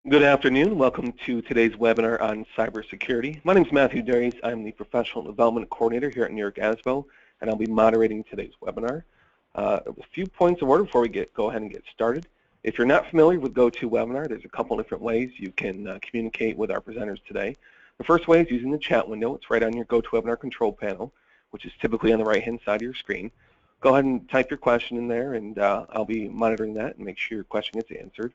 Good afternoon. Welcome to today's webinar on cybersecurity. My name is Matthew Darius. I'm the Professional Development Coordinator here at New York ASBO, and I'll be moderating today's webinar. A few points of order before we go ahead and get started. If you're not familiar with GoToWebinar, there's a couple different ways you can communicate with our presenters today. The first way is using the chat window. It's right on your GoToWebinar control panel, which is typically on the right-hand side of your screen. Go ahead and type your question in there, and I'll be monitoring that and make sure your question gets answered.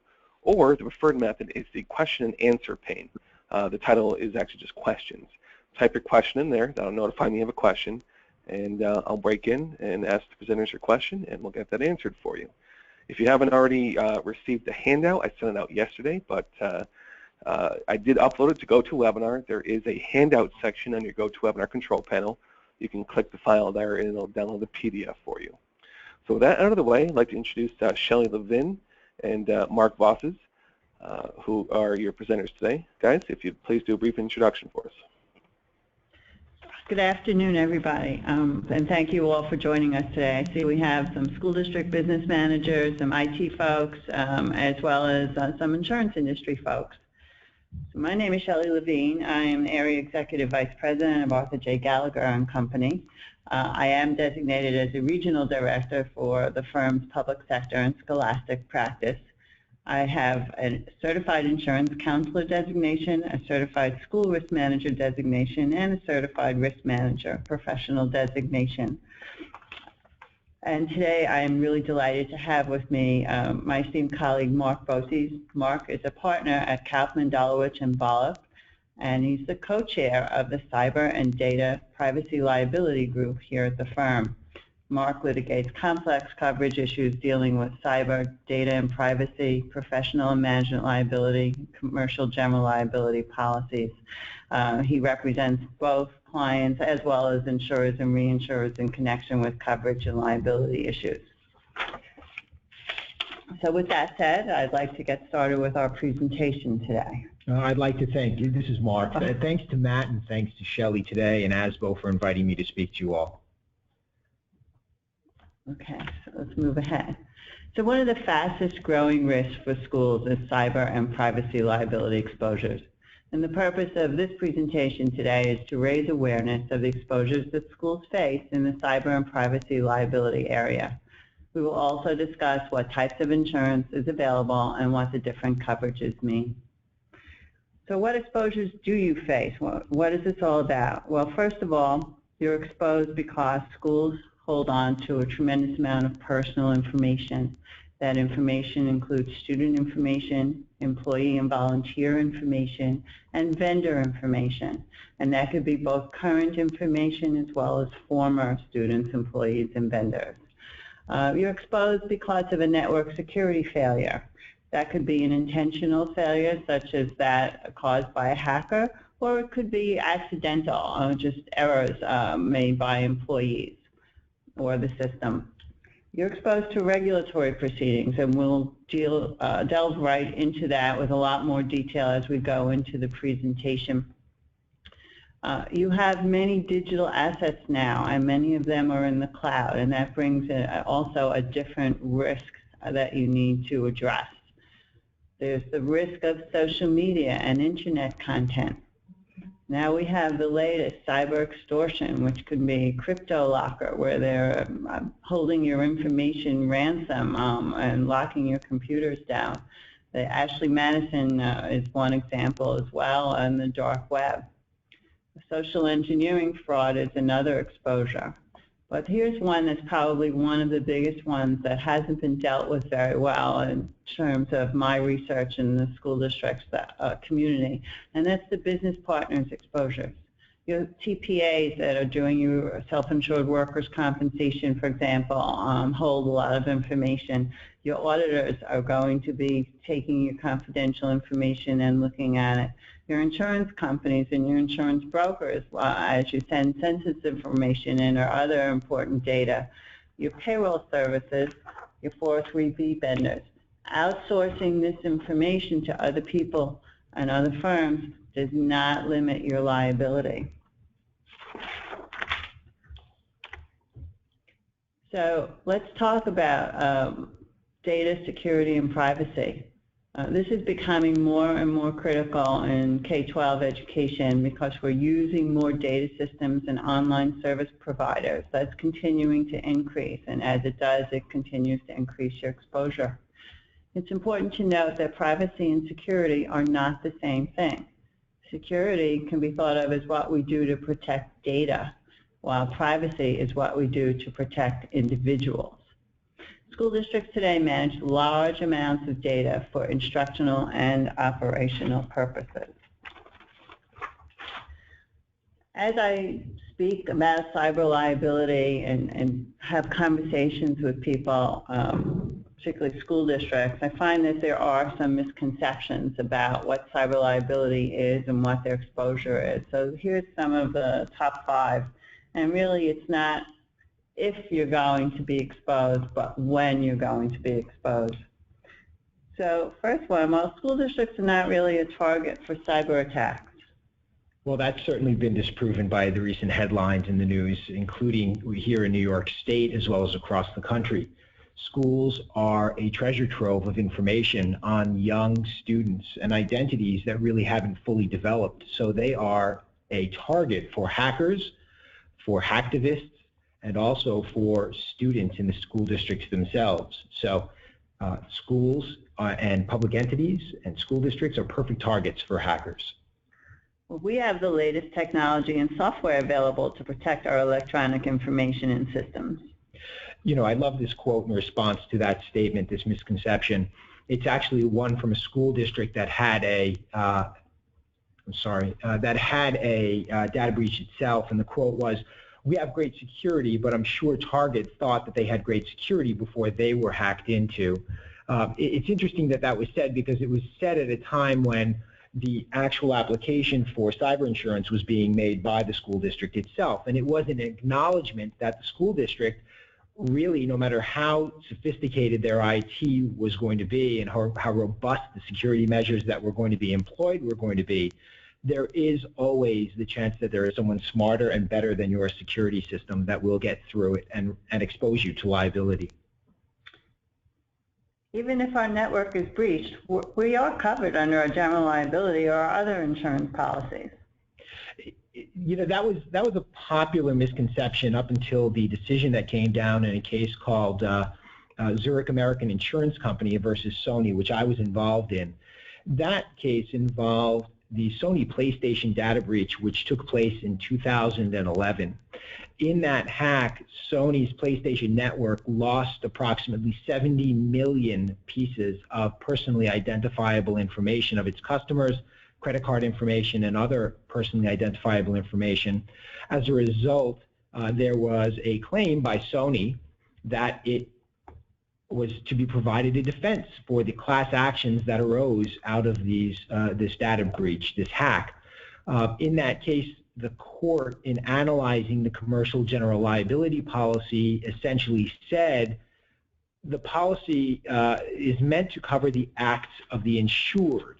Or the preferred method is the question and answer pane. The title is actually just questions. Type your question in there. That'll notify me of a question, and I'll break in and ask the presenters your question, and we'll get that answered for you. If you haven't already received the handout, I sent it out yesterday, but I did upload it to GoToWebinar. There is a handout section on your GoToWebinar control panel. You can click the file there, and it'll download the PDF for you. So with that out of the way, I'd like to introduce Shelley, Levine, and Marc, Voses, who are your presenters today. Guys, if you'd please do a brief introduction for us. Good afternoon, everybody, and thank you all for joining us today. I see we have some school district business managers, some IT folks, as well as some insurance industry folks. So my name is Shelley Levine. I am Area Executive Vice President of Arthur J. Gallagher and Company. I am designated as a Regional Director for the firm's public sector and scholastic practice. I have a Certified Insurance Counselor designation, a Certified School Risk Manager designation, and a Certified Risk Manager professional designation. And today I am really delighted to have with me my esteemed colleague Marc Voses. Marc is a partner at Kaufman, Dolowich, and Voluck, and he's the co-chair of the Cyber and Data Privacy Liability Group here at the firm. Marc litigates complex coverage issues dealing with cyber, data and privacy, professional and management liability, commercial general liability policies. He represents both clients as well as insurers and reinsurers in connection with coverage and liability issues. So with that said, I'd like to get started with our presentation today. I'd like to thank you. This is Marc. Thanks to Matt and thanks to Shelley today and ASBO for inviting me to speak to you all. Okay, so let's move ahead. So one of the fastest growing risks for schools is cyber and privacy liability exposures. And the purpose of this presentation today is to raise awareness of the exposures that schools face in the cyber and privacy liability area. We will also discuss what types of insurance is available and what the different coverages mean. So what exposures do you face? What is this all about? Well, first of all, you're exposed because schools hold on to a tremendous amount of personal information. That information includes student information, employee and volunteer information, and vendor information. And that could be both current information as well as former students, employees, and vendors. You're exposed because of a network security failure. That could be an intentional failure, such as that caused by a hacker, or it could be accidental, just errors made by employees or the system. You're exposed to regulatory proceedings, and we'll delve right into that with a lot more detail as we go into the presentation. You have many digital assets now, and many of them are in the cloud, and that brings also a different risk that you need to address. There's the risk of social media and internet content. Now we have the latest cyber extortion, which could be crypto locker, where they're holding your information ransom and locking your computers down. The Ashley Madison is one example as well, and the dark web. Social engineering fraud is another exposure. But here's one that's probably one of the biggest ones that hasn't been dealt with very well in terms of my research in the school district's community, and that's the business partners exposures. Your TPAs that are doing your self-insured workers' compensation, for example, hold a lot of information. Your auditors are going to be taking your confidential information and looking at it. Your insurance companies and your insurance brokers, as you send census information in or other important data. Your payroll services, your 403B vendors. Outsourcing this information to other people and other firms does not limit your liability. So let's talk about data security and privacy. This is becoming more and more critical in K-12 education because we're using more data systems and online service providers. That's continuing to increase, and as it does, it continues to increase your exposure. It's important to note that privacy and security are not the same thing. Security can be thought of as what we do to protect data, while privacy is what we do to protect individuals. School districts today manage large amounts of data for instructional and operational purposes. As I speak about cyber liability and have conversations with people, particularly school districts, I find that there are some misconceptions about what cyber liability is and what their exposure is. So here's some of the top 5. And really, it's not if you're going to be exposed, but when you're going to be exposed. So first one, well, school districts are not really a target for cyber attacks. Well, that's certainly been disproven by the recent headlines in the news, including here in New York State as well as across the country. Schools are a treasure trove of information on young students and identities that really haven't fully developed. So they are a target for hackers, for hacktivists, and also for students in the school districts themselves. So schools and public entities and school districts are perfect targets for hackers. Well, we have the latest technology and software available to protect our electronic information and systems. You know, I love this quote in response to that statement, this misconception. It's actually one from a school district that had a data breach itself, and the quote was, "We have great security, but I'm sure Target thought that they had great security before they were hacked into." It's interesting that that was said because it was said at a time when the actual application for cyber insurance was being made by the school district itself, and it was an acknowledgement that the school district really, no matter how sophisticated their IT was going to be and how robust the security measures that were going to be employed were going to be, there is always the chance that there is someone smarter and better than your security system that will get through it and expose you to liability. Even if our network is breached, we are covered under our general liability or other insurance policies. You know, that was a popular misconception up until the decision that came down in a case called Zurich American Insurance Company versus Sony, which I was involved in. That case involved the Sony PlayStation data breach, which took place in 2011. In that hack, Sony's PlayStation network lost approximately 70 million pieces of personally identifiable information of its customers, credit card information, and other personally identifiable information. As a result, there was a claim by Sony that it was to be provided a defense for the class actions that arose out of this data breach, this hack. In that case, the court, in analyzing the commercial general liability policy, essentially said the policy is meant to cover the acts of the insured,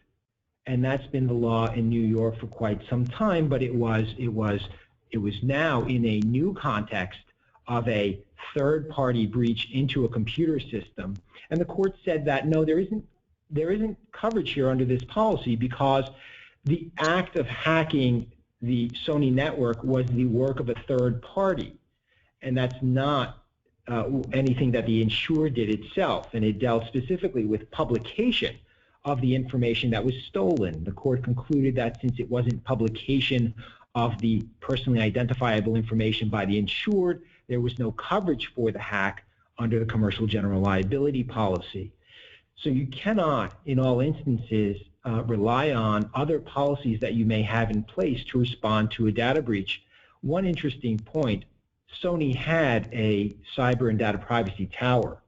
and that's been the law in New York for quite some time. But it was now in a new context of a third-party breach into a computer system, and the court said that no, there isn't coverage here under this policy because the act of hacking the Sony network was the work of a third party, and that's not anything that the insured did itself, and it dealt specifically with publication of the information that was stolen. The court concluded that since it wasn't publication of the personally identifiable information by the insured, there was no coverage for the hack under the commercial general liability policy. So you cannot, in all instances, rely on other policies that you may have in place to respond to a data breach. One interesting point, Sony had a cyber and data privacy tower,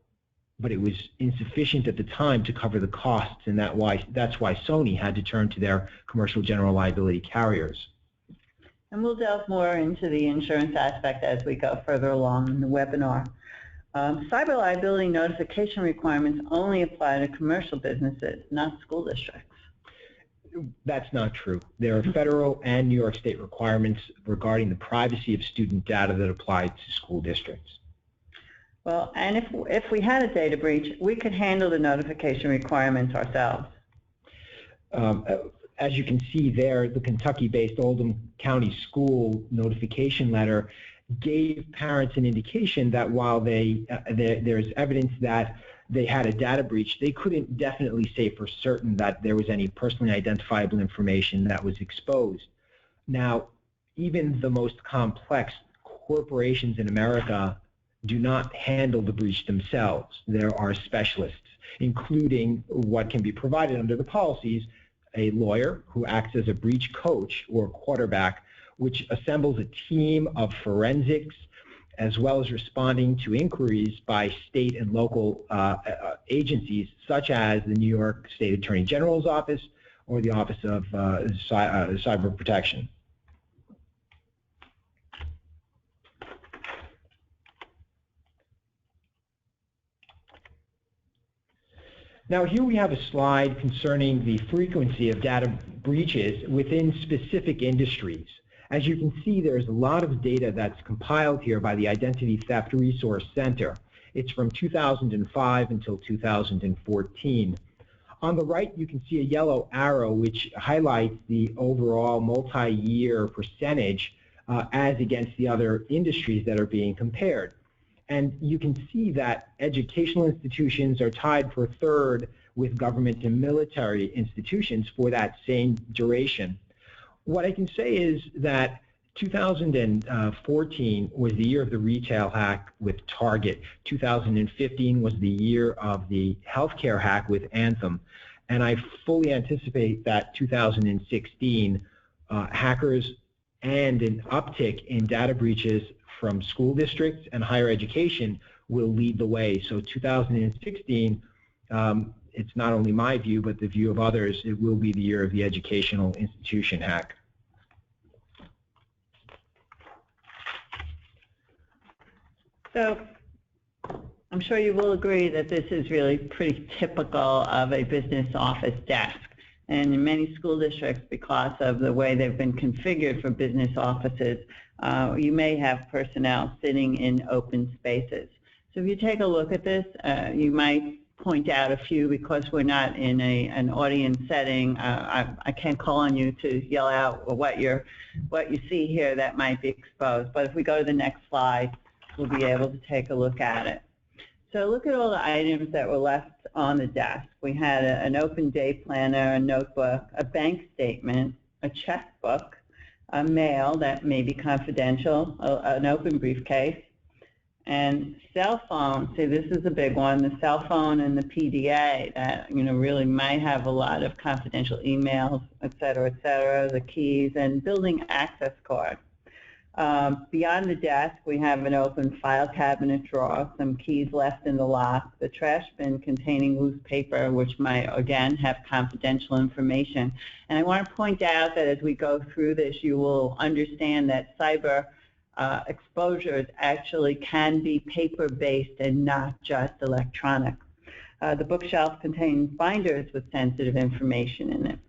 but it was insufficient at the time to cover the costs, and that's why Sony had to turn to their commercial general liability carriers. And we'll delve more into the insurance aspect as we go further along in the webinar. Cyber liability notification requirements only apply to commercial businesses, not school districts. That's not true. There are federal and New York State requirements regarding the privacy of student data that apply to school districts. Well, and if we had a data breach, we could handle the notification requirements ourselves. As you can see there, the Kentucky-based Oldham County School notification letter gave parents an indication that while there's evidence that they had a data breach, they couldn't definitely say for certain that there was any personally identifiable information that was exposed. Now, even the most complex corporations in America do not handle the breach themselves. There are specialists, including what can be provided under the policies, a lawyer who acts as a breach coach or quarterback, which assembles a team of forensics as well as responding to inquiries by state and local agencies such as the New York State Attorney General's Office or the Office of Cyber Protection. Now here we have a slide concerning the frequency of data breaches within specific industries. As you can see, there's a lot of data that's compiled here by the Identity Theft Resource Center. It's from 2005 until 2014. On the right, you can see a yellow arrow which highlights the overall multi-year percentage as against the other industries that are being compared. And you can see that educational institutions are tied for third with government and military institutions for that same duration. What I can say is that 2014 was the year of the retail hack with Target. 2015 was the year of the healthcare hack with Anthem. And I fully anticipate that 2016 hackers and an uptick in data breaches from school districts and higher education will lead the way. So 2016, it's not only my view, but the view of others, it will be the year of the educational institution hack. So I'm sure you will agree that this is really pretty typical of a business office desk. And in many school districts, because of the way they've been configured for business offices, you may have personnel sitting in open spaces. So if you take a look at this, you might point out a few because we're not in an audience setting. I can't call on you to yell out what you see here that might be exposed. But if we go to the next slide, we'll be able to take a look at it. So look at all the items that were left on the desk. We had an open day planner, a notebook, a bank statement, a checkbook, a mail that may be confidential, an open briefcase, and cell phone. See, this is a big one, the cell phone and the PDA that, really might have a lot of confidential emails, et cetera, the keys, and building access card. Beyond the desk, we have an open file cabinet drawer, some keys left in the lock, the trash bin containing loose paper, which might, again, have confidential information. And I want to point out that as we go through this, you will understand that cyber exposures actually can be paper-based and not just electronic. The bookshelf contains binders with sensitive information in it.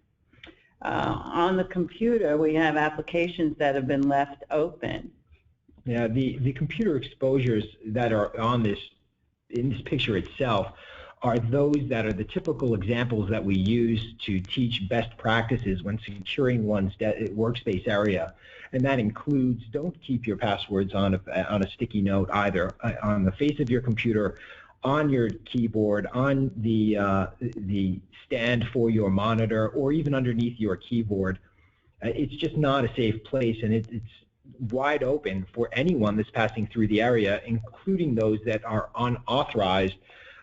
On the computer, we have applications that have been left open. Yeah, the computer exposures that are in this picture itself are those that are the typical examples that we use to teach best practices when securing one's workspace area. And that includes, don't keep your passwords on a sticky note either, on the face of your computer, on your keyboard, on the stand for your monitor, or even underneath your keyboard. It's just not a safe place, and it's wide open for anyone that's passing through the area, including those that are unauthorized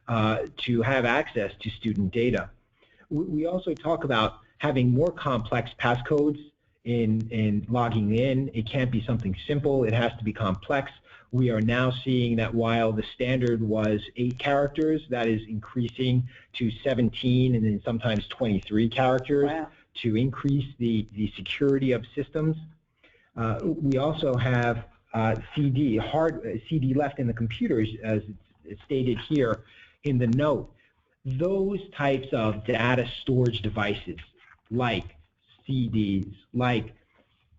to have access to student data. We also talk about having more complex passcodes in logging in. It can't be something simple. It has to be complex. We are now seeing that while the standard was 8 characters, that is increasing to 17 and then sometimes 23 characters. Wow. To increase the security of systems. We also have CD left in the computers, as it's stated here in the note. Those types of data storage devices, like CDs, like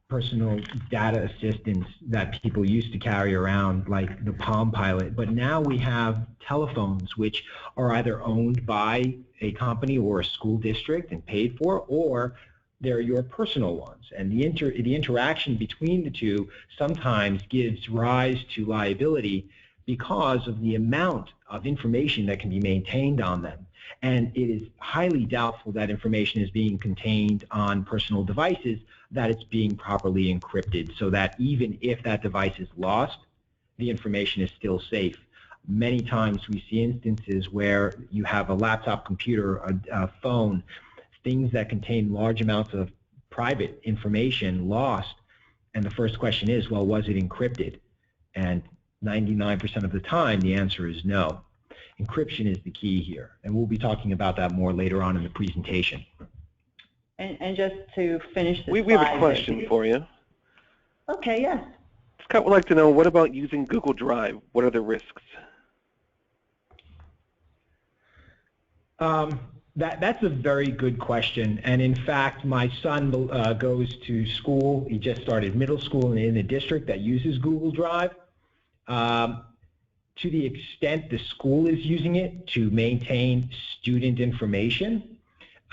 personal data assistants that people used to carry around, like the Palm Pilot. But now we have telephones which are either owned by a company or a school district and paid for, or they're your personal ones. And the interaction between the two sometimes gives rise to liability because of the amount of information that can be maintained on them. And it is highly doubtful that information is being contained on personal devices, that it's being properly encrypted, so that even if that device is lost, the information is still safe. Many times we see instances where you have a laptop computer, a phone, things that contain large amounts of private information lost, and the first question is, well, was it encrypted? And 99% of the time, the answer is no. Encryption is the key here, and we'll be talking about that more later on in the presentation. And just to finish the we have a question for you. Okay, yes. Scott would like to know, what about using Google Drive? What are the risks? That's a very good question, and in fact, my son goes to school. He just started middle school in a district that uses Google Drive. To the extent the school is using it to maintain student information,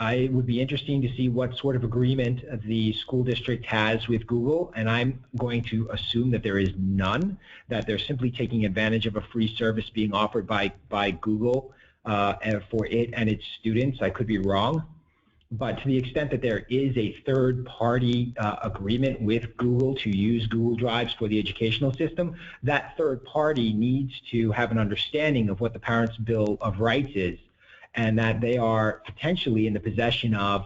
it would be interesting to see what sort of agreement the school district has with Google, and I'm going to assume that there is none, that they're simply taking advantage of a free service being offered by Google for it and its students. I could be wrong. But to the extent that there is a third-party agreement with Google to use Google Drives for the educational system, that third party needs to have an understanding of what the Parents' Bill of Rights is, and that they are potentially in the possession of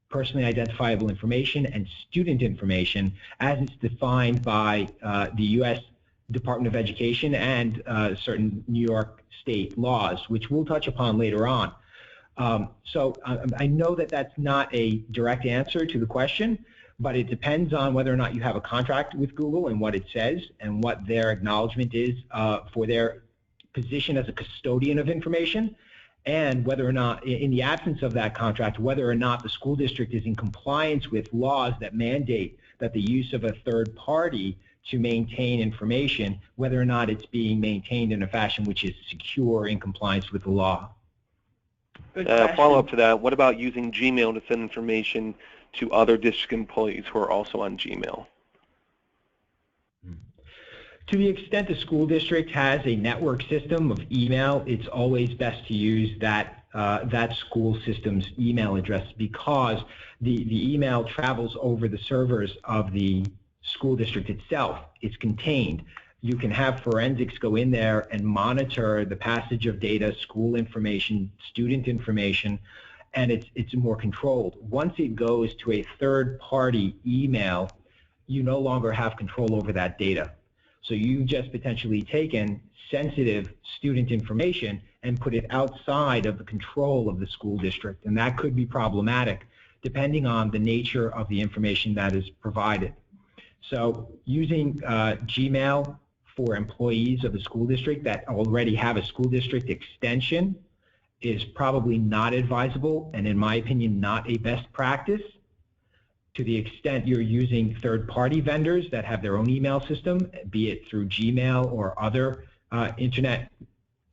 personally identifiable information and student information as it's defined by the U.S. Department of Education and certain New York state laws, which we'll touch upon later on. So I know that that's not a direct answer to the question, but it depends on whether or not you have a contract with Google and what it says and what their acknowledgement is for their position as a custodian of information, and whether or not, in the absence of that contract, whether or not the school district is in compliance with laws that mandate that the use of a third party to maintain information, whether or not it's being maintained in a fashion which is secure in compliance with the law. Follow-up to that, what about using Gmail to send information to other district employees who are also on Gmail? To the extent the school district has a network system of email, it's always best to use that school system's email address, because the email travels over the servers of the school district itself. It's contained. You can have forensics go in there and monitor the passage of data, school information, student information, and it's more controlled. Once it goes to a third-party email, you no longer have control over that data. So you've just potentially taken sensitive student information and put it outside of the control of the school district, and that could be problematic depending on the nature of the information that is provided. So using Gmail for employees of the school district that already have a school district extension is probably not advisable, and in my opinion, not a best practice. To the extent you're using third-party vendors that have their own email system, be it through Gmail or other internet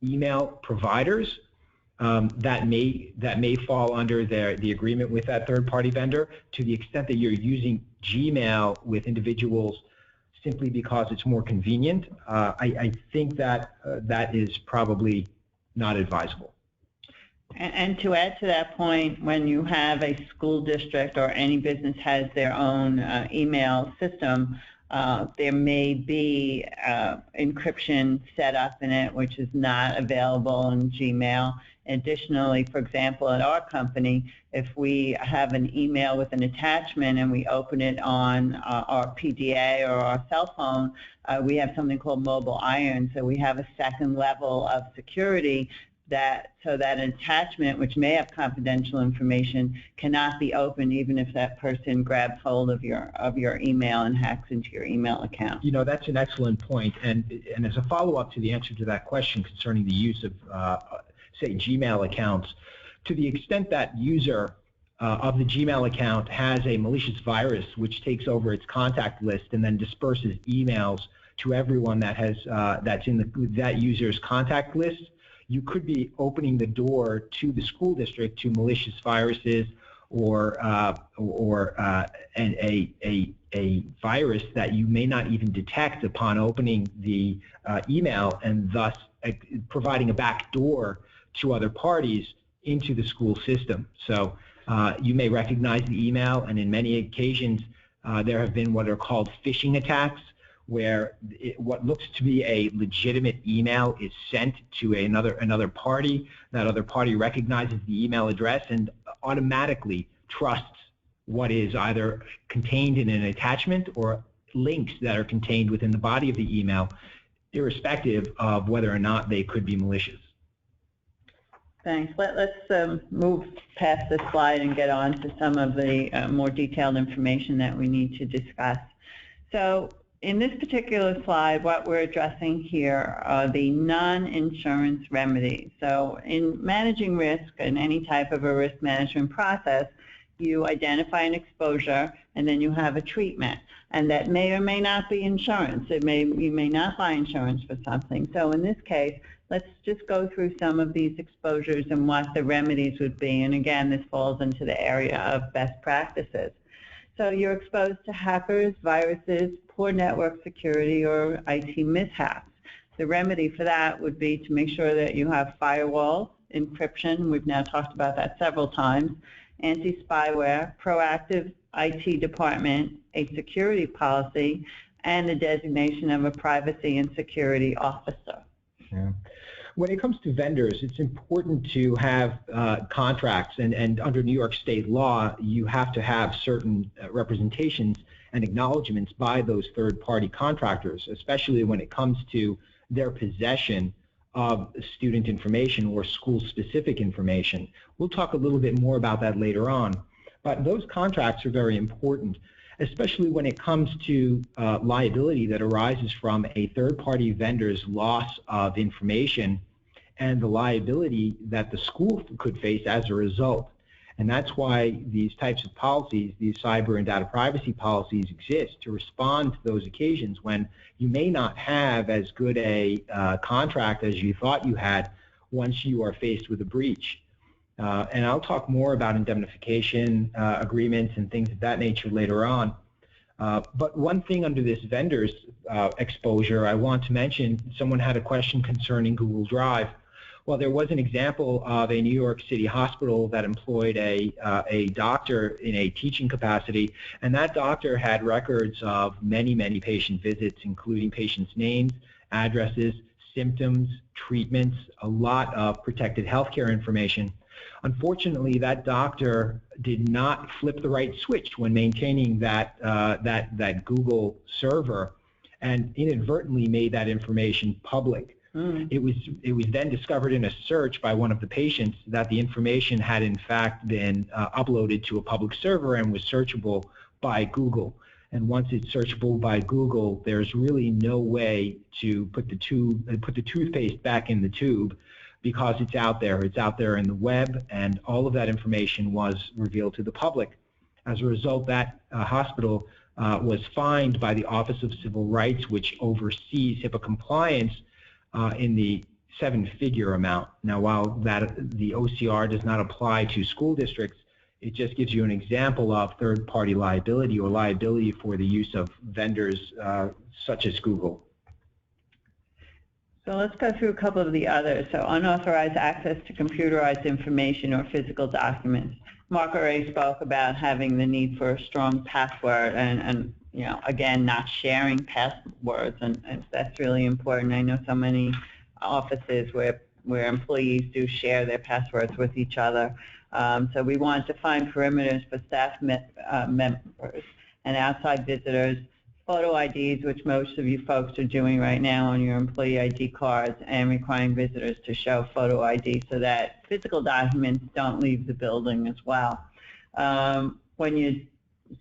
email providers, that may fall under the agreement with that third-party vendor. To the extent that you're using Gmail with individuals simply because it's more convenient, I think that that is probably not advisable. And to add to that point, when you have a school district or any business has their own email system, there may be encryption set up in it which is not available in Gmail. Additionally, for example, at our company, if we have an email with an attachment and we open it on our PDA or our cell phone, we have something called mobile iron, so we have a second level of security so that an attachment, which may have confidential information, cannot be opened even if that person grabs hold of your email and hacks into your email account. You know, that's an excellent point. And as a follow-up to the answer to that question concerning the use of, say, Gmail accounts, to the extent that user of the Gmail account has a malicious virus which takes over its contact list and then disperses emails to everyone that has that's in that user's contact list, you could be opening the door to the school district to malicious viruses or a virus that you may not even detect upon opening the email, and thus providing a back door to other parties into the school system. So you may recognize the email, and in many occasions there have been what are called phishing attacks, where what looks to be a legitimate email is sent to another party. That other party recognizes the email address and automatically trusts what is either contained in an attachment or links that are contained within the body of the email, irrespective of whether or not they could be malicious. Thanks. Let's move past this slide and get on to some of the more detailed information that we need to discuss. So in this particular slide, what we're addressing here are the non-insurance remedies. So in managing risk in any type of a risk management process, you identify an exposure and then you have a treatment, and that may or may not be insurance. You may not buy insurance for something. So in this case, let's just go through some of these exposures and what the remedies would be. And again, this falls into the area of best practices. So you're exposed to hackers, viruses, poor network security, or IT mishaps. The remedy for that would be to make sure that you have firewalls, encryption, we've now talked about that several times, anti-spyware, proactive IT department, a security policy, and the designation of a privacy and security officer. Yeah. When it comes to vendors, it's important to have contracts, and under New York State law, you have to have certain representations and acknowledgments by those third-party contractors, especially when it comes to their possession of student information or school-specific information. We'll talk a little bit more about that later on, but those contracts are very important, especially when it comes to liability that arises from a third-party vendor's loss of information and the liability that the school could face as a result. And that's why these types of policies, these cyber and data privacy policies, exist to respond to those occasions when you may not have as good a contract as you thought you had once you are faced with a breach. And I'll talk more about indemnification agreements and things of that nature later on. But one thing under this vendor's exposure I want to mention, someone had a question concerning Google Drive. Well, there was an example of a New York City hospital that employed a doctor in a teaching capacity, and that doctor had records of many, many patient visits, including patients' names, addresses, symptoms, treatments, a lot of protected healthcare information. Unfortunately, that doctor did not flip the right switch when maintaining that Google server, and inadvertently made that information public. It was then discovered in a search by one of the patients that the information had in fact been uploaded to a public server and was searchable by Google. And once it's searchable by Google, there's really no way to put the toothpaste back in the tube, because it's out there. It's out there in the web, and all of that information was revealed to the public. As a result, that hospital was fined by the Office of Civil Rights, which oversees HIPAA compliance, in the 7-figure amount. Now, while the OCR does not apply to school districts, it just gives you an example of third-party liability or liability for the use of vendors such as Google. So let's go through a couple of the others. So unauthorized access to computerized information or physical documents. Marc already spoke about having the need for a strong password and you know, again, not sharing passwords, and that's really important. I know so many offices where employees do share their passwords with each other. So we want to define perimeters for staff members and outside visitors, photo IDs, which most of you folks are doing right now on your employee ID cards, and requiring visitors to show photo ID so that physical documents don't leave the building as well.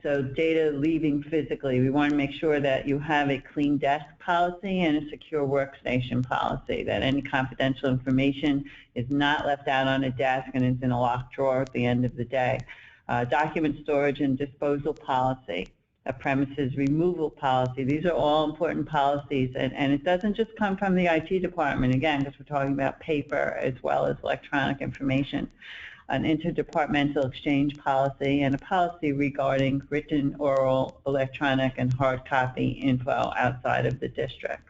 So data leaving physically, we want to make sure that you have a clean desk policy and a secure workstation policy, that any confidential information is not left out on a desk and is in a locked drawer at the end of the day. document storage and disposal policy, a premises removal policy. These are all important policies, and it doesn't just come from the IT department, again, because we're talking about paper as well as electronic information. An interdepartmental exchange policy, and a policy regarding written, oral, electronic, and hard copy info outside of the district.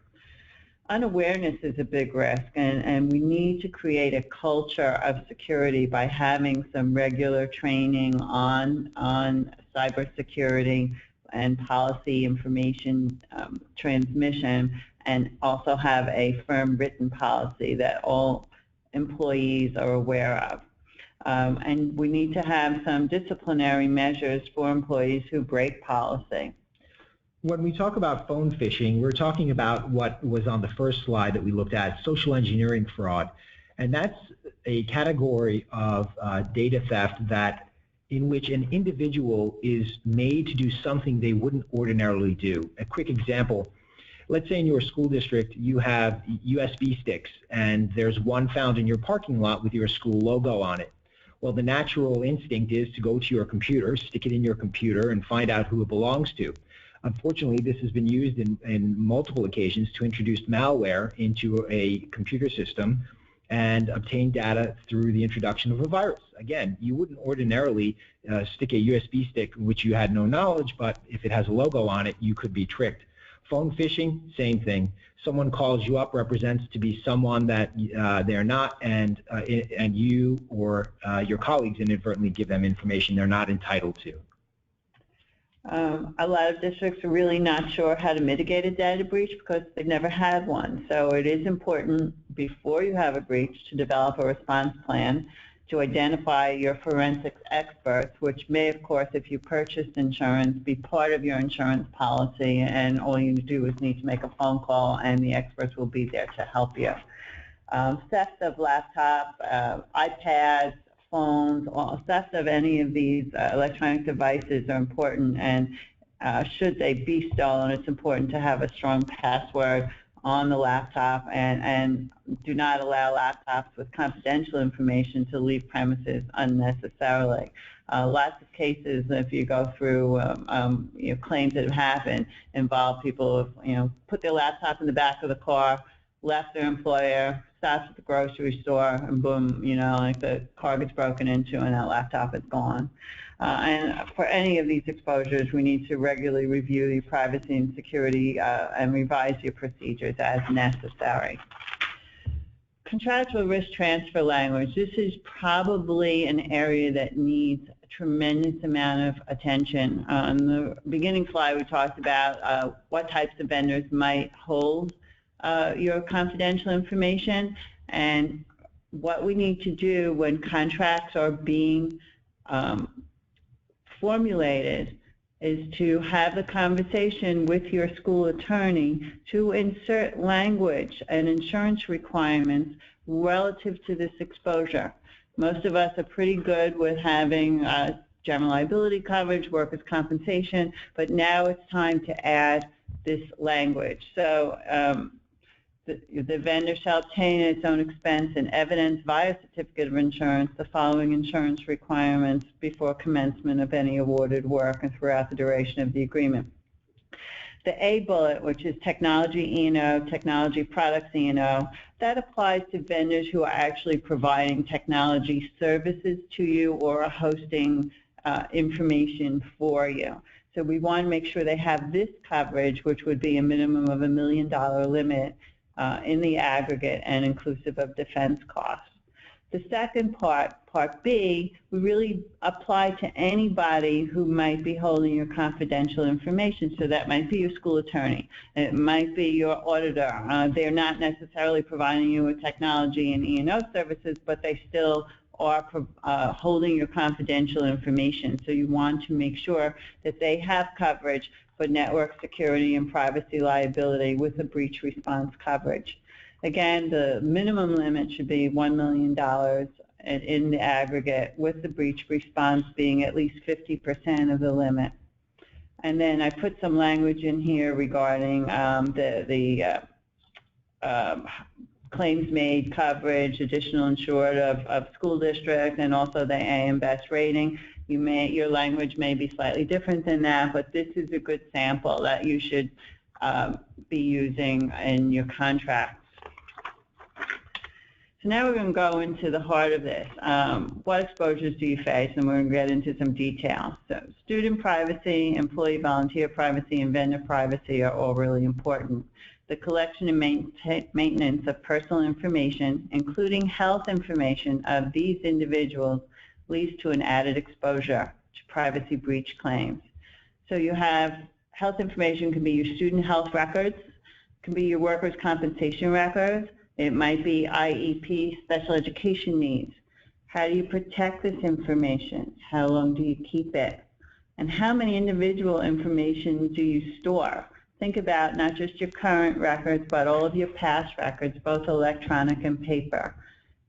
Unawareness is a big risk, and we need to create a culture of security by having some regular training on cybersecurity and policy information transmission, and also have a firm written policy that all employees are aware of. And we need to have some disciplinary measures for employees who break policy. When we talk about phone phishing, we're talking about what was on the first slide that we looked at, social engineering fraud. And that's a category of data theft in which an individual is made to do something they wouldn't ordinarily do. A quick example, let's say in your school district you have USB sticks and there's one found in your parking lot with your school logo on it. Well, the natural instinct is to go to your computer, stick it in your computer, and find out who it belongs to. Unfortunately, this has been used in multiple occasions to introduce malware into a computer system and obtain data through the introduction of a virus. Again, you wouldn't ordinarily stick a USB stick in which you had no knowledge, but if it has a logo on it, you could be tricked. Phone phishing, same thing. Someone calls you up, represents to be someone that they're not, and you or your colleagues inadvertently give them information they're not entitled to. A lot of districts are really not sure how to mitigate a data breach because they've never had one. So it is important before you have a breach to develop a response plan, to identify your forensics experts, which may, of course, if you purchased insurance, be part of your insurance policy, and all you do is need to make a phone call and the experts will be there to help you. Theft of laptops, iPads, phones, theft of any of these electronic devices are important, and should they be stolen, it's important to have a strong password on the laptop, and do not allow laptops with confidential information to leave premises unnecessarily. Lots of cases, if you go through claims that have happened, involve people who put their laptop in the back of the car, left their employer, stops at the grocery store, and boom, like the car gets broken into and that laptop is gone. And for any of these exposures, we need to regularly review your privacy and security and revise your procedures as necessary. Contractual risk transfer language. This is probably an area that needs a tremendous amount of attention. On the beginning slide, we talked about what types of vendors might hold your confidential information, and what we need to do when contracts are being formulated is to have the conversation with your school attorney to insert language and insurance requirements relative to this exposure. Most of us are pretty good with having general liability coverage, workers' compensation, but now it's time to add this language. So the vendor shall obtain at its own expense and evidence via certificate of insurance the following insurance requirements before commencement of any awarded work and throughout the duration of the agreement. The A bullet, which is technology E&O, technology products E&O, that applies to vendors who are actually providing technology services to you or are hosting information for you. So we want to make sure they have this coverage, which would be a minimum of $1 million limit in the aggregate and inclusive of defense costs. The second part, Part B, we really apply to anybody who might be holding your confidential information. So that might be your school attorney. It might be your auditor. They're not necessarily providing you with technology and E&O services, but they still are holding your confidential information. So you want to make sure that they have coverage for network security and privacy liability with a breach response coverage. Again, the minimum limit should be $1 million in the aggregate, with the breach response being at least 50% of the limit. And then I put some language in here regarding the claims made coverage, additional insured of school district, and also the AM Best rating. Your language may be slightly different than that, but this is a good sample that you should be using in your contracts. So now we're going to go into the heart of this. What exposures do you face? And we're going to get into some details. So student privacy, employee volunteer privacy, and vendor privacy are all really important. The collection and maintenance of personal information, including health information of these individuals, leads to an added exposure to privacy breach claims. So you have health information can be your student health records, can be your workers' compensation records. It might be IEP, special education needs. How do you protect this information? How long do you keep it? And how many individual information do you store? Think about not just your current records, but all of your past records, both electronic and paper.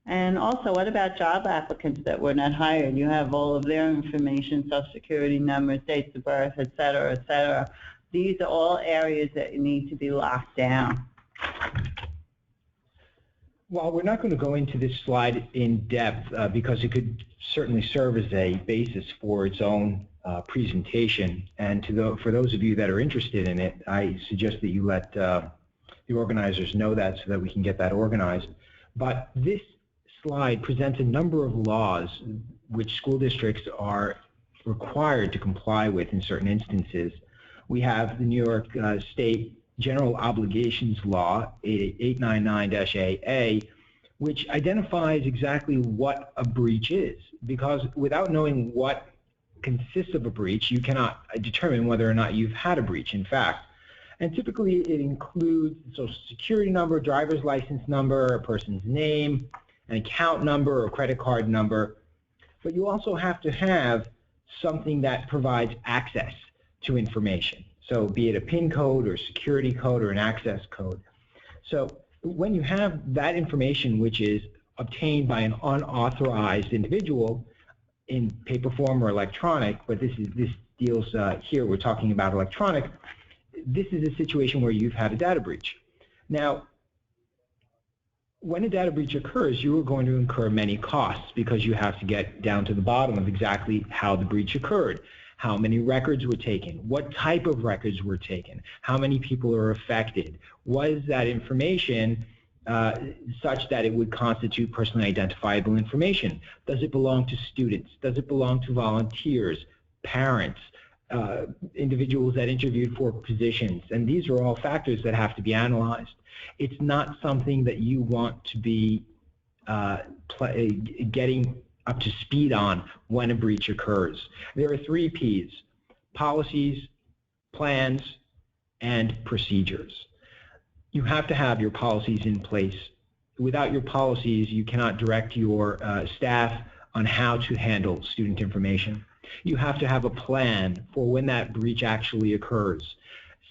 And also, what about job applicants that were not hired? You have all of their information, social security numbers, dates of birth, et cetera, et cetera. These are all areas that need to be locked down. Well, we're not going to go into this slide in depth because it could certainly serve as a basis for its own presentation. And for those of you that are interested in it, I suggest that you let the organizers know that so that we can get that organized. But this slide presents a number of laws which school districts are required to comply with in certain instances. We have the New York State General Obligations Law, 899-AA, which identifies exactly what a breach is, because without knowing what consists of a breach, you cannot determine whether or not you've had a breach, in fact. And typically it includes the social security number, driver's license number, a person's name, an account number or credit card number. But you also have to have something that provides access to information. So be it a PIN code or security code or an access code. So when you have that information which is obtained by an unauthorized individual in paper form or electronic, but this deals here, we're talking about electronic, this is a situation where you've had a data breach. Now, when a data breach occurs, you are going to incur many costs because you have to get down to the bottom of exactly how the breach occurred. How many records were taken, what type of records were taken, how many people are affected, was that information such that it would constitute personally identifiable information? Does it belong to students? Does it belong to volunteers, parents, individuals that interviewed for positions? And these are all factors that have to be analyzed. It's not something that you want to be getting up to speed on when a breach occurs. There are 3 Ps: policies, plans, and procedures. You have to have your policies in place. Without your policies, you cannot direct your staff on how to handle student information. You have to have a plan for when that breach actually occurs.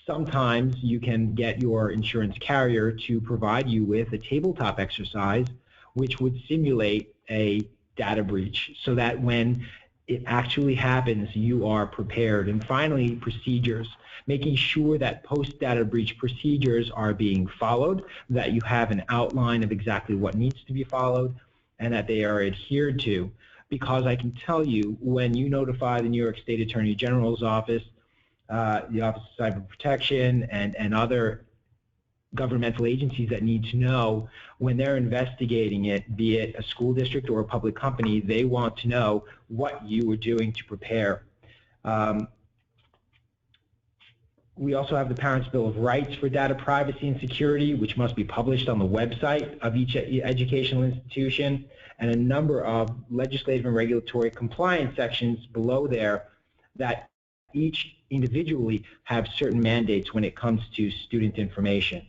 Sometimes you can get your insurance carrier to provide you with a tabletop exercise which would simulate a data breach so that when it actually happens, you are prepared. And finally, procedures, making sure that post-data breach procedures are being followed, that you have an outline of exactly what needs to be followed, and that they are adhered to. Because I can tell you, when you notify the New York State Attorney General's office, the Office of Cyber Protection, and other governmental agencies that need to know, when they're investigating it, be it a school district or a public company, they want to know what you were doing to prepare. We also have the Parents' Bill of Rights for data privacy and security, which must be published on the website of each educational institution, and a number of legislative and regulatory compliance sections below there that each individually have certain mandates when it comes to student information.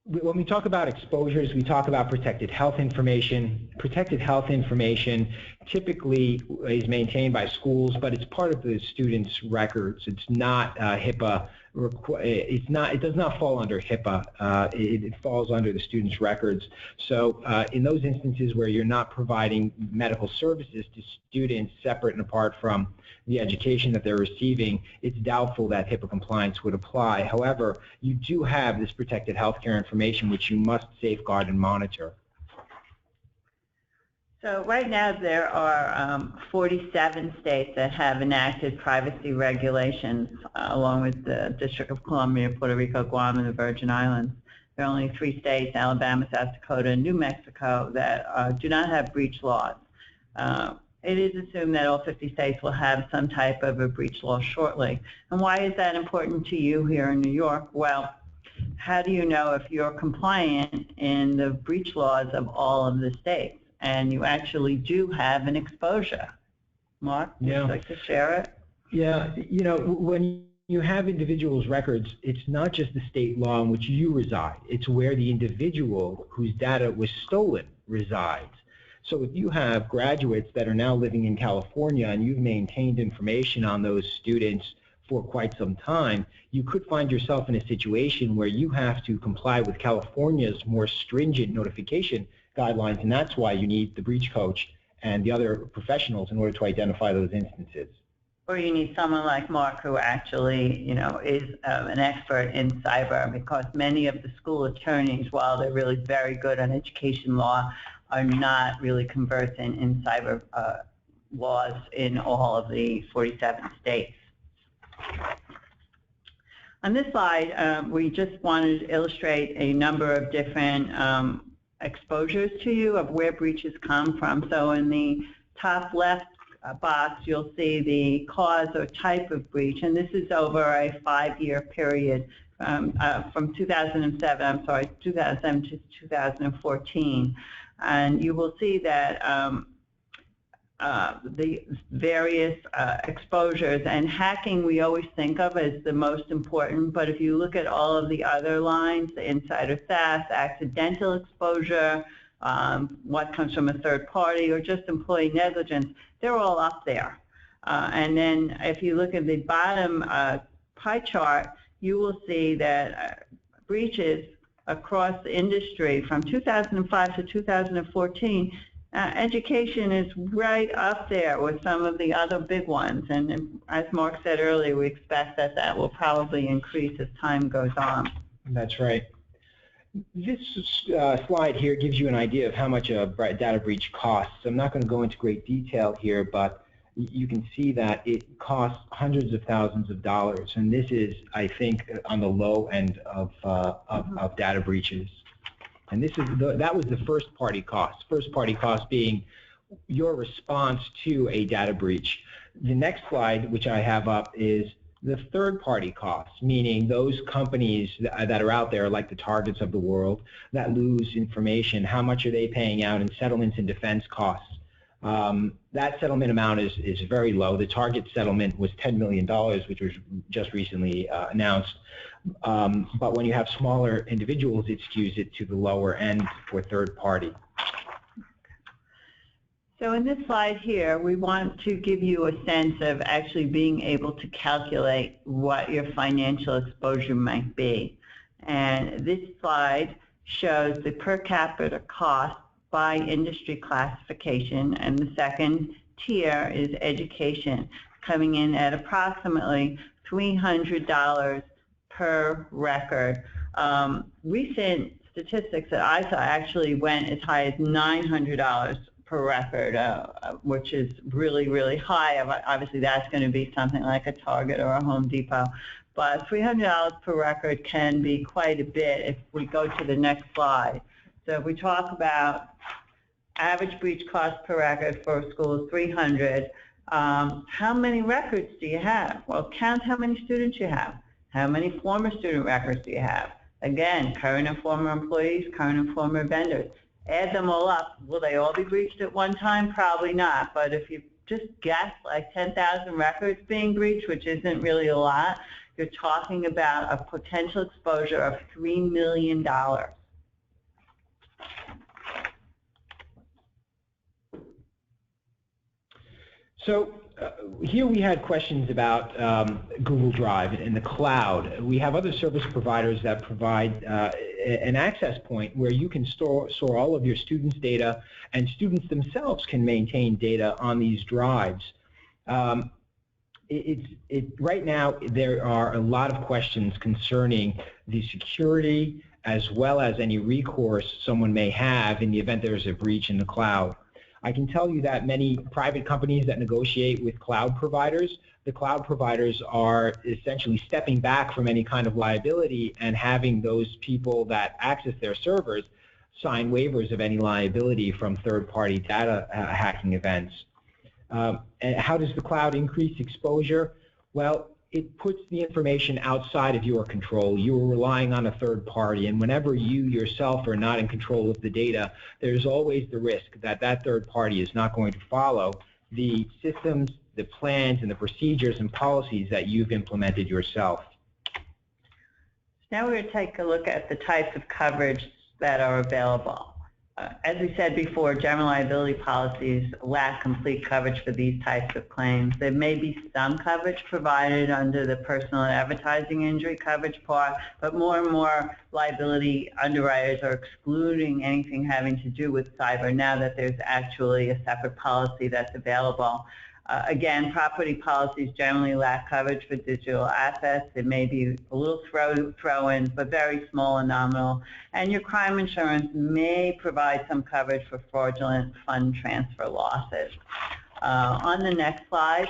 When we talk about exposures, we talk about protected health information. Protected health information typically is maintained by schools, but it's part of the students' records. It's not HIPAA. It does not fall under HIPAA. It falls under the students' records. So in those instances where you're not providing medical services to students separate and apart from the education that they're receiving, it's doubtful that HIPAA compliance would apply. However, you do have this protected healthcare information which you must safeguard and monitor. So right now there are 47 states that have enacted privacy regulations, along with the District of Columbia, Puerto Rico, Guam, and the Virgin Islands. There are only 3 states, Alabama, South Dakota, and New Mexico, that do not have breach laws. It is assumed that all 50 states will have some type of a breach law shortly. And why is that important to you here in New York? Well, how do you know if you're compliant in the breach laws of all of the states? And you actually do have an exposure. Marc, would you like to share it? Yeah, you know, when you have individuals' records, it's not just the state law in which you reside. It's where the individual whose data was stolen resides. So if you have graduates that are now living in California and you've maintained information on those students for quite some time, you could find yourself in a situation where you have to comply with California's more stringent notification guidelines, and that's why you need the breach coach and the other professionals in order to identify those instances. Or you need someone like Marc, who actually, you know, is an expert in cyber, because many of the school attorneys, while they're really very good on education law, are not really conversant in cyber laws in all of the 47 states. On this slide, we just wanted to illustrate a number of different exposures to you of where breaches come from. So in the top left box, you'll see the cause or type of breach, and this is over a 5-year period from 2007 to 2014. And you will see that the various exposures, and hacking we always think of as the most important, but if you look at all of the other lines, the insider theft, accidental exposure, what comes from a third party, or just employee negligence, they're all up there. And then if you look at the bottom pie chart, you will see that breaches across the industry from 2005 to 2014, education is right up there with some of the other big ones. And as Marc said earlier, we expect that that will probably increase as time goes on. That's right. This slide here gives you an idea of how much a data breach costs. I'm not going to go into great detail here, but you can see that it costs hundreds of thousands of dollars, and this is, I think, on the low end of data breaches. And this is that was the first-party cost. First-party cost being your response to a data breach. The next slide, which I have up, is the third-party costs, meaning those companies that are out there, like the Targets of the world, that lose information. How much are they paying out in settlements and defense costs? That settlement amount is very low. The Target settlement was $10 million, which was just recently announced. But when you have smaller individuals, it skews it to the lower end for third party. So in this slide here, we want to give you a sense of actually being able to calculate what your financial exposure might be. And this slide shows the per capita cost by industry classification, and the second tier is education, coming in at approximately $300 per record. Recent statistics that I saw actually went as high as $900 per record, which is really, really high. Obviously, that's going to be something like a Target or a Home Depot. But $300 per record can be quite a bit if we go to the next slide. So if we talk about average breach cost per record for a school is $300, how many records do you have? Well, count how many students you have. How many former student records do you have? Again, current and former employees, current and former vendors. Add them all up. Will they all be breached at one time? Probably not. But if you just guess like 10,000 records being breached, which isn't really a lot, you're talking about a potential exposure of $3 million. So here we had questions about Google Drive and the cloud. We have other service providers that provide an access point where you can store all of your students' data, and students themselves can maintain data on these drives. Right now, there are a lot of questions concerning the security as well as any recourse someone may have in the event there's a breach in the cloud. I can tell you that many private companies that negotiate with cloud providers, the cloud providers are essentially stepping back from any kind of liability and having those people that access their servers sign waivers of any liability from third-party data hacking events. And how does the cloud increase exposure? Well, it puts the information outside of your control. You are relying on a third party, and whenever you yourself are not in control of the data, there's always the risk that that third party is not going to follow the systems, the plans, and the procedures and policies that you've implemented yourself. Now we're going to take a look at the types of coverage that are available. As we said before, general liability policies lack complete coverage for these types of claims. There may be some coverage provided under the personal and advertising injury coverage part, but more and more liability underwriters are excluding anything having to do with cyber now that there's actually a separate policy that's available. Again, property policies generally lack coverage for digital assets. It may be a little throw-in, but very small and nominal. And your crime insurance may provide some coverage for fraudulent fund transfer losses. On the next slide,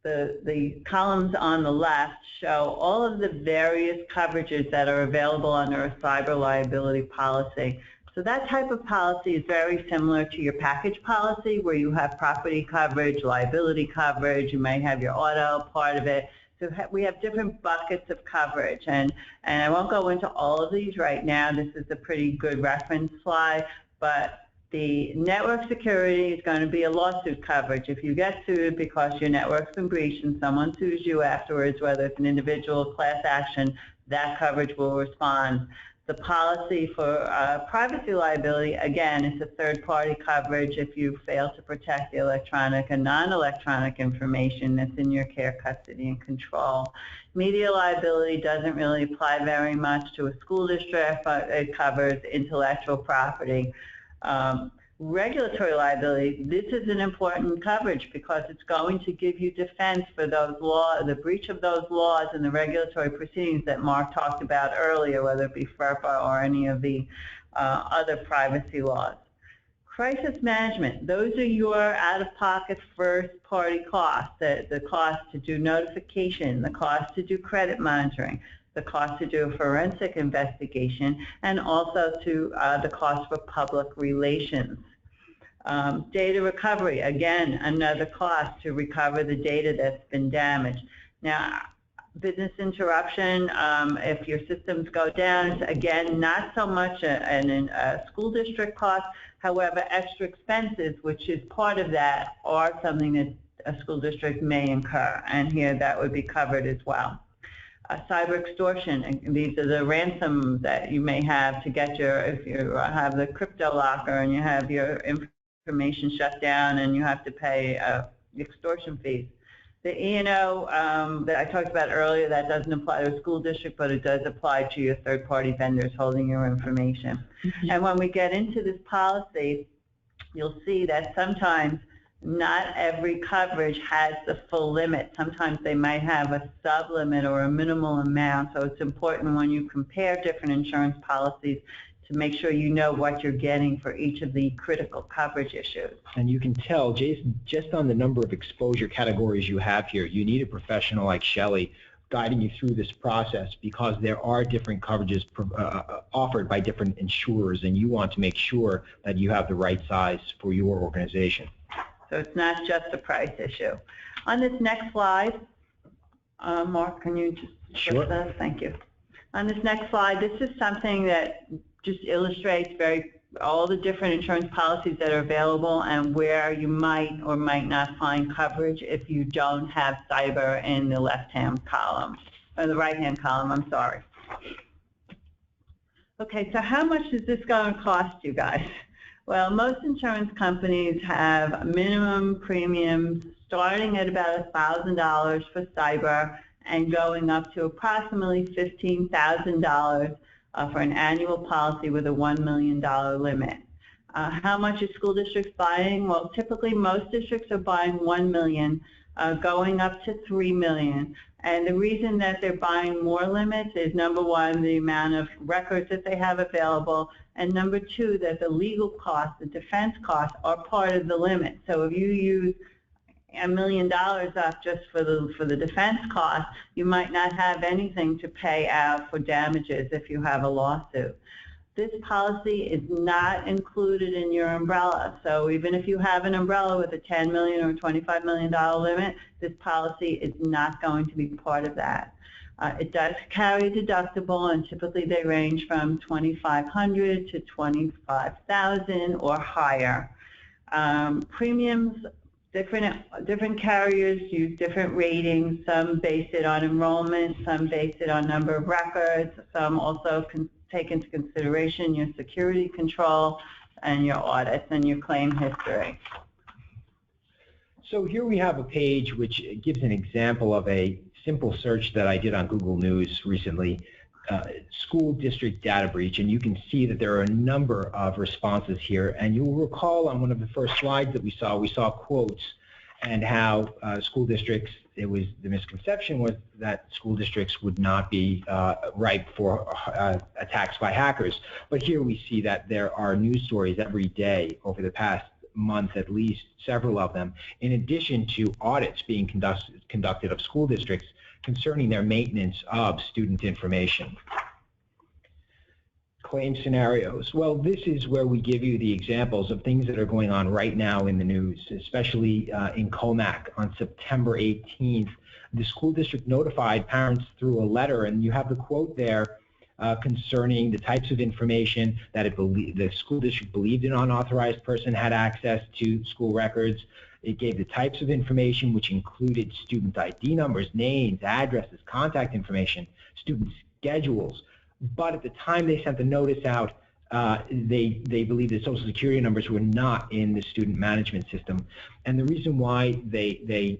the columns on the left show all of the various coverages that are available under a cyber liability policy. So that type of policy is very similar to your package policy where you have property coverage, liability coverage, you may have your auto part of it. So we have different buckets of coverage, and I won't go into all of these right now. This is a pretty good reference slide, but the network security is going to be a lawsuit coverage. If you get sued because your network's been breached and someone sues you afterwards, whether it's an individual class action, that coverage will respond. The policy for privacy liability, again, is a third-party coverage if you fail to protect the electronic and non-electronic information that's in your care, custody, and control. Media liability doesn't really apply very much to a school district, but it covers intellectual property. Regulatory liability, this is an important coverage because it's going to give you defense for those laws, the breach of those laws and the regulatory proceedings that Marc talked about earlier, whether it be FERPA or any of the other privacy laws. Crisis management, those are your out-of-pocket first-party costs, the cost to do notification, the cost to do credit monitoring, the cost to do a forensic investigation, and also to the cost for public relations. Data recovery, again, another cost to recover the data that's been damaged. Now, business interruption, if your systems go down, again, not so much a school district cost. However, extra expenses, which is part of that, are something that a school district may incur, and here that would be covered as well. Cyber extortion, and these are the ransom that you may have to get your, if you have the crypto locker and you have your information shut down and you have to pay extortion fees. The E&O that I talked about earlier, that doesn't apply to a school district, but it does apply to your third-party vendors holding your information. And when we get into this policy, you'll see that sometimes not every coverage has the full limit. Sometimes they might have a sub-limit or a minimal amount, so it's important when you compare different insurance policies to make sure you know what you're getting for each of the critical coverage issues. And you can tell, Jason, just on the number of exposure categories you have here, you need a professional like Shelley guiding you through this process because there are different coverages offered by different insurers, and you want to make sure that you have the right size for your organization. So it's not just a price issue. On this next slide, Marc, can you just Sure. that? Thank you. On this next slide, this is something that just illustrates all the different insurance policies that are available and where you might or might not find coverage if you don't have cyber in the left-hand column, or the right-hand column, I'm sorry. Okay, so how much is this going to cost you guys? Well, most insurance companies have minimum premiums starting at about $1,000 for cyber and going up to approximately $15,000 for an annual policy with a $1 million limit. How much is school districts buying? Well, typically most districts are buying $1 million. going up to $3 million. And the reason that they're buying more limits is, number one, the amount of records that they have available, and number two, that the legal costs, the defense costs, are part of the limit. So if you use $1 million up just for the defense cost, you might not have anything to pay out for damages if you have a lawsuit. This policy is not included in your umbrella. So even if you have an umbrella with a $10 million or $25 million limit, this policy is not going to be part of that. It does carry a deductible, and typically they range from $2,500 to $25,000 or higher. Premiums, different carriers use different ratings. Some base it on enrollment, some base it on number of records, some also take into consideration your security control and your audits and your claim history. So here we have a page which gives an example of a simple search that I did on Google News recently, school district data breach, and you can see that there are a number of responses here. And you'll recall on one of the first slides that we saw quotes and how school districts, the misconception was that school districts would not be ripe for attacks by hackers. But here we see that there are news stories every day over the past month, at least several of them, in addition to audits being conducted of school districts concerning their maintenance of student information. Claim scenarios. Well, this is where we give you the examples of things that are going on right now in the news, especially in Comac on September 18th. The school district notified parents through a letter, and you have the quote there concerning the types of information that the school district believed an unauthorized person had access to school records. It gave the types of information, which included student ID numbers, names, addresses, contact information, student schedules. But at the time they sent the notice out, they believed that Social Security numbers were not in the student management system. And the reason why they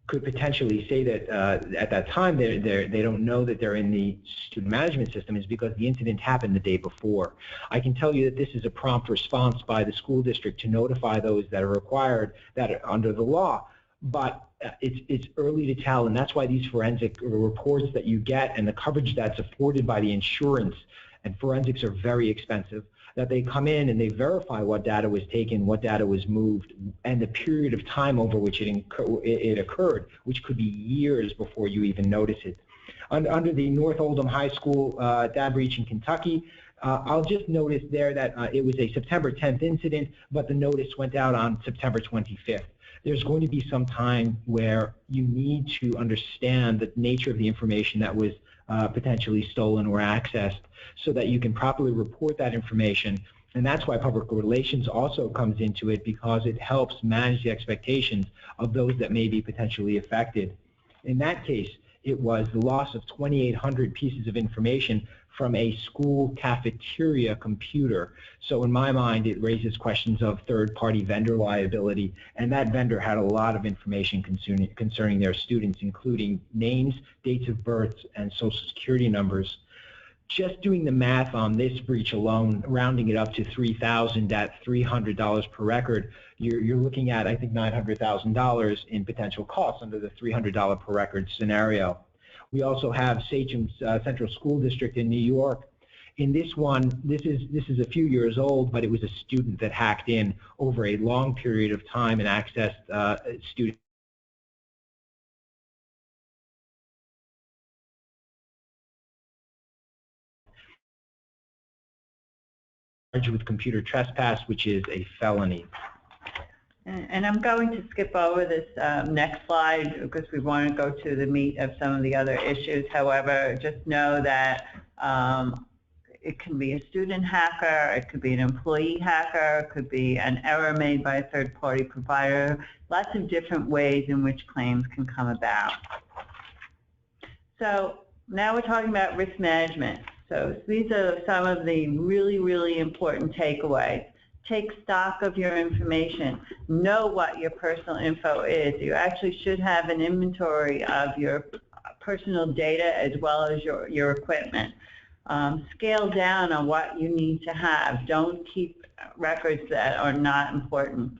could potentially say that at that time they don't know that they're in the student management system is because the incident happened the day before. I can tell you that this is a prompt response by the school district to notify those that are required that are under the law. But it's early to tell, and that's why these forensic reports that you get and the coverage that's afforded by the insurance, and forensics are very expensive, that they come in and they verify what data was taken, what data was moved, and the period of time over which it occurred, which could be years before you even notice it. Under the North Oldham High School data breach in Kentucky, I'll just notice there that it was a September 10th incident, but the notice went out on September 25th. There's going to be some time where you need to understand the nature of the information that was potentially stolen or accessed so that you can properly report that information. And that's why public relations also comes into it, because it helps manage the expectations of those that may be potentially affected. In that case, it was the loss of 2,800 pieces of information from a school cafeteria computer. So in my mind, it raises questions of third-party vendor liability, and that vendor had a lot of information concerning their students, including names, dates of birth, and Social Security numbers. Just doing the math on this breach alone, rounding it up to $3,000 at $300 per record, you're looking at, I think, $900,000 in potential costs under the $300 per record scenario. We also have Sachem's Central School District in New York. In this one, this is a few years old, but it was a student that hacked in over a long period of time and accessed student with computer trespass, which is a felony. And I'm going to skip over this next slide because we want to go to the meat of some of the other issues. However, just know that it can be a student hacker, it could be an employee hacker, it could be an error made by a third-party provider, lots of different ways in which claims can come about. So now we're talking about risk management. So these are some of the really, really important takeaways. Take stock of your information. Know what your personal info is. You actually should have an inventory of your personal data as well as your equipment. Scale down on what you need to have. Don't keep records that are not important.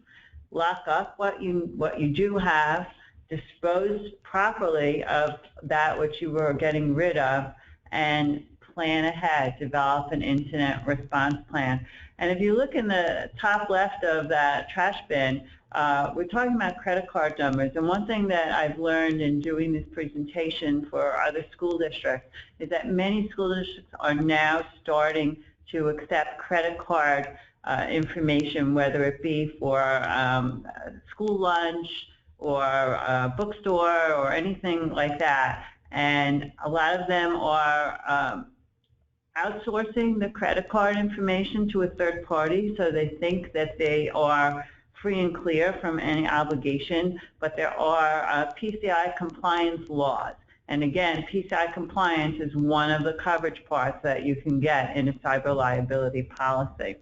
Lock up what you do have, dispose properly of that which you were getting rid of, and plan ahead, develop an incident response plan. And if you look in the top left of that trash bin, we're talking about credit card numbers. And one thing that I've learned in doing this presentation for other school districts is that many school districts are now starting to accept credit card information, whether it be for school lunch or a bookstore or anything like that. And a lot of them are outsourcing the credit card information to a third party, so they think that they are free and clear from any obligation, but there are PCI compliance laws. And again, PCI compliance is one of the coverage parts that you can get in a cyber liability policy.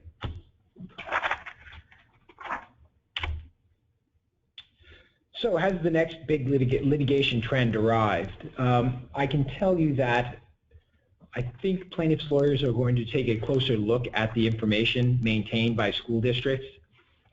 So has the next big litigation trend arrived? I can tell you that I think plaintiffs' lawyers are going to take a closer look at the information maintained by school districts.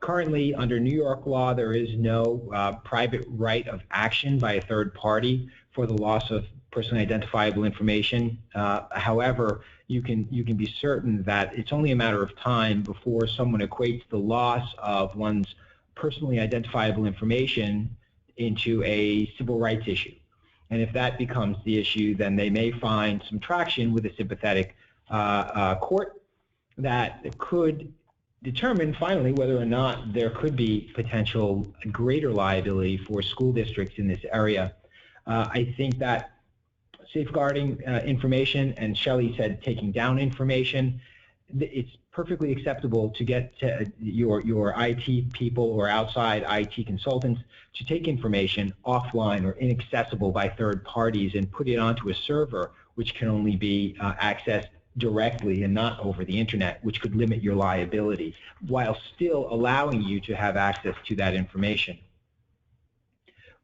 Currently, under New York law, there is no private right of action by a third party for the loss of personally identifiable information. However, you can be certain that it's only a matter of time before someone equates the loss of one's personally identifiable information into a civil rights issue. And if that becomes the issue, then they may find some traction with a sympathetic court that could determine finally whether or not there could be potential greater liability for school districts in this area. I think that safeguarding information, and Shelley said taking down information, it's perfectly acceptable to get to your IT people or outside IT consultants to take information offline or inaccessible by third parties and put it onto a server which can only be accessed directly and not over the internet, which could limit your liability while still allowing you to have access to that information.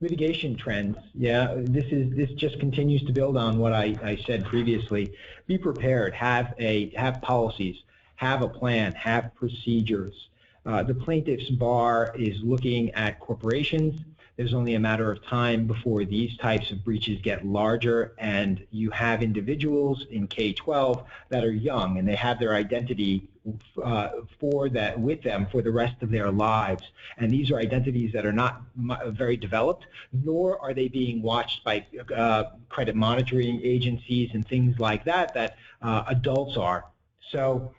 Litigation trends, yeah, this just continues to build on what I said previously. Be prepared, have policies, have a plan, have procedures. The plaintiff's bar is looking at corporations. There's only a matter of time before these types of breaches get larger, and you have individuals in K-12 that are young and they have their identity with them for the rest of their lives. And these are identities that are not very developed, nor are they being watched by credit monitoring agencies and things like that adults are. So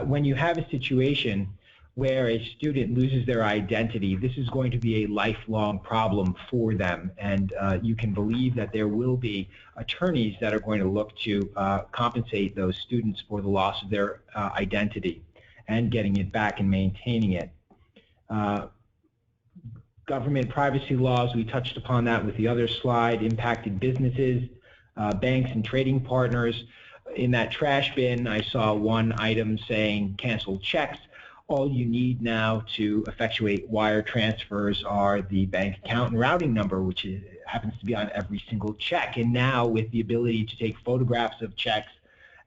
when you have a situation where a student loses their identity, this is going to be a lifelong problem for them. And you can believe that there will be attorneys that are going to look to compensate those students for the loss of their identity and getting it back and maintaining it. Government privacy laws, we touched upon that with the other slide, impacted businesses, banks and trading partners. In that trash bin, I saw one item saying canceled checks. All you need now to effectuate wire transfers are the bank account and routing number, which happens to be on every single check. And now with the ability to take photographs of checks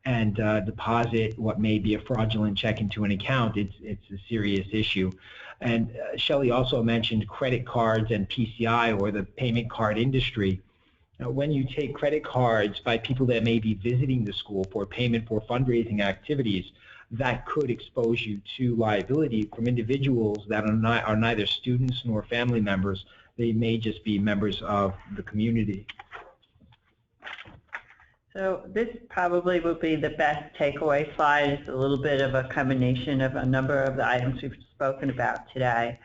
and deposit what may be a fraudulent check into an account, it's a serious issue. And Shelley also mentioned credit cards and PCI, or the payment card industry. Now, when you take credit cards by people that may be visiting the school for payment for fundraising activities, that could expose you to liability from individuals that are neither students nor family members. They may just be members of the community. So this probably would be the best takeaway slide. It's a little bit of a combination of a number of the items we've spoken about today.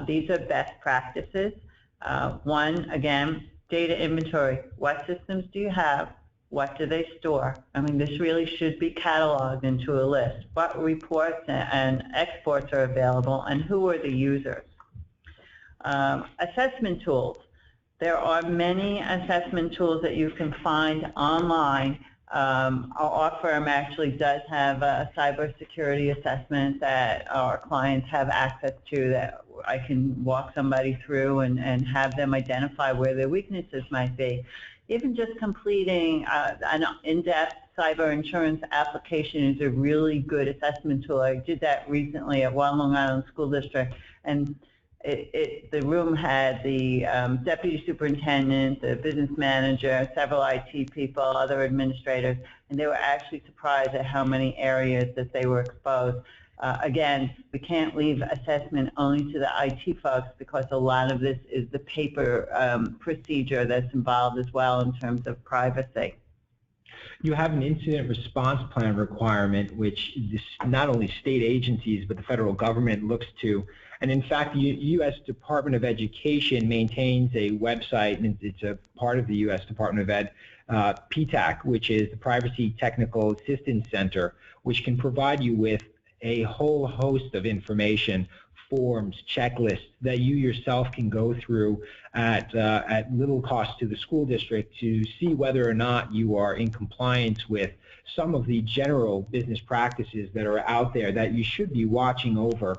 These are best practices. One, again, data inventory. What systems do you have? What do they store? I mean, this really should be cataloged into a list. What reports and exports are available, and who are the users? Assessment tools. There are many assessment tools that you can find online. Our firm actually does have a cybersecurity assessment that our clients have access to, that I can walk somebody through and have them identify where their weaknesses might be. Even just completing an in-depth cyber insurance application is a really good assessment tool. I did that recently at Long Island School District, and the room had the deputy superintendent, the business manager, several IT people, other administrators, and they were actually surprised at how many areas that they were exposed. Again, we can't leave assessment only to the IT folks because a lot of this is the paper procedure that's involved as well in terms of privacy. You have an incident response plan requirement, which not only state agencies but the federal government looks to. And in fact, the U.S. Department of Education maintains a website, and it's a part of the U.S. Department of Ed, PTAC, which is the Privacy Technical Assistance Center, which can provide you with a whole host of information, forms, checklists that you yourself can go through at little cost to the school district to see whether or not you are in compliance with some of the general business practices that are out there that you should be watching over.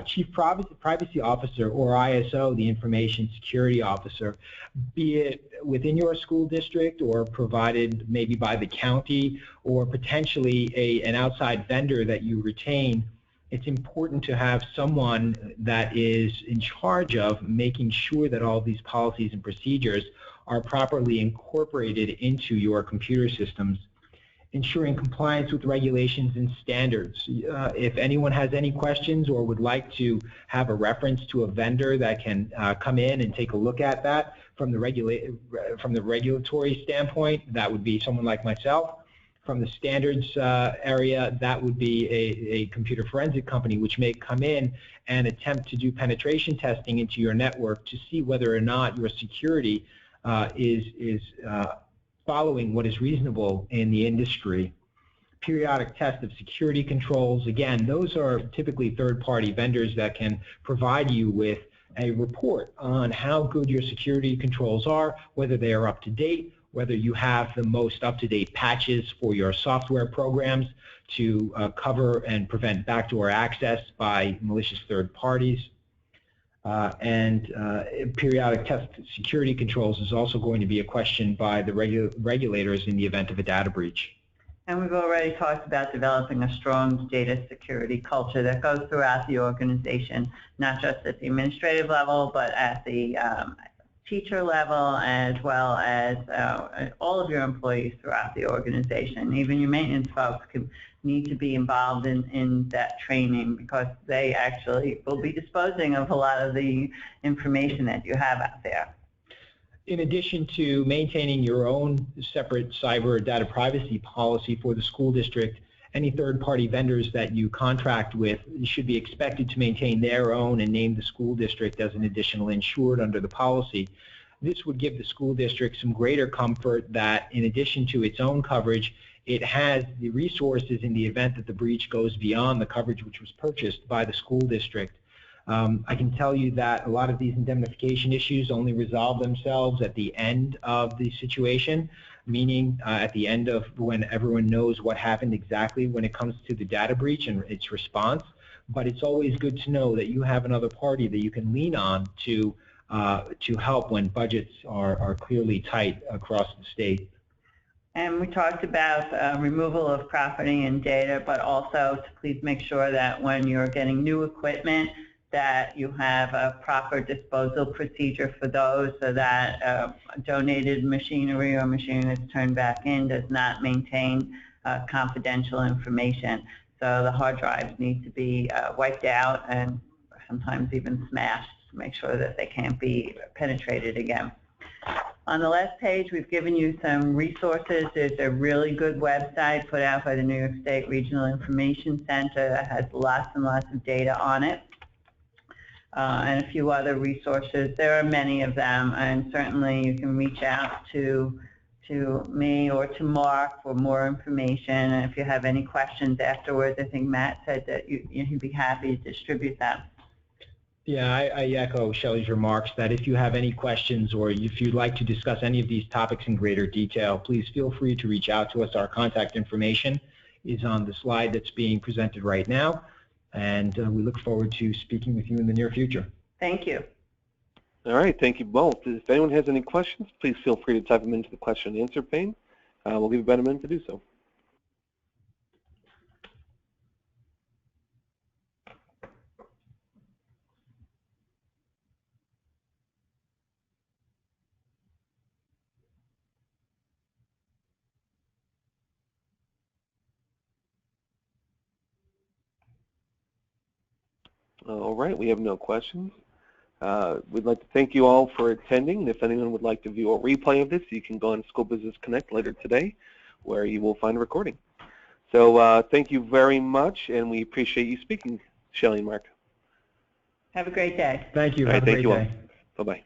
Chief Privacy Officer, or ISO, the Information Security Officer, be it within your school district or provided maybe by the county or potentially an outside vendor that you retain, it's important to have someone that is in charge of making sure that all these policies and procedures are properly incorporated into your computer systems, ensuring compliance with regulations and standards. If anyone has any questions or would like to have a reference to a vendor that can come in and take a look at that from the regulatory standpoint, that would be someone like myself. From the standards area, that would be a computer forensic company, which may come in and attempt to do penetration testing into your network to see whether or not your security is following what is reasonable in the industry. Periodic test of security controls, again, those are typically third-party vendors that can provide you with a report on how good your security controls are, whether they are up to date, whether you have the most up-to-date patches for your software programs to cover and prevent backdoor access by malicious third parties. Periodic test security controls is also going to be a question by the regulators in the event of a data breach. And we've already talked about developing a strong data security culture that goes throughout the organization, not just at the administrative level, but at the teacher level, as well as all of your employees throughout the organization. Even your maintenance folks need to be involved in that training because they actually will be disposing of a lot of the information that you have out there. In addition to maintaining your own separate cyber data privacy policy for the school district, any third-party vendors that you contract with should be expected to maintain their own and name the school district as an additional insured under the policy. This would give the school district some greater comfort that in addition to its own coverage, it has the resources in the event that the breach goes beyond the coverage which was purchased by the school district. I can tell you that a lot of these indemnification issues only resolve themselves at the end of the situation, meaning at the end of when everyone knows what happened exactly when it comes to the data breach and its response. But it's always good to know that you have another party that you can lean on to help when budgets are clearly tight across the state. And we talked about removal of property and data, but also to please make sure that when you're getting new equipment, that you have a proper disposal procedure for those so that donated machinery or machinery that's turned back in does not maintain confidential information. So the hard drives need to be wiped out and sometimes even smashed to make sure that they can't be penetrated again. On the last page, we've given you some resources. There's a really good website put out by the New York State Regional Information Center that has lots and lots of data on it. And a few other resources. There are many of them, and certainly you can reach out to me or to Marc for more information. And if you have any questions afterwards, I think Matt said that he'd be happy to distribute them. Yeah, I echo Shelley's remarks that if you have any questions or if you'd like to discuss any of these topics in greater detail, please feel free to reach out to us. Our contact information is on the slide that's being presented right now. And we look forward to speaking with you in the near future. Thank you. All right, thank you both. If anyone has any questions, please feel free to type them into the question and answer pane. We'll give you about a minute to do so. All right, we have no questions. We'd like to thank you all for attending. If anyone would like to view a replay of this, you can go on School Business Connect later today, where you will find a recording. So thank you very much, and we appreciate you speaking, Shelley and Marc. Have a great day. Thank you. All right, Have a thank great you all. day. Bye-bye.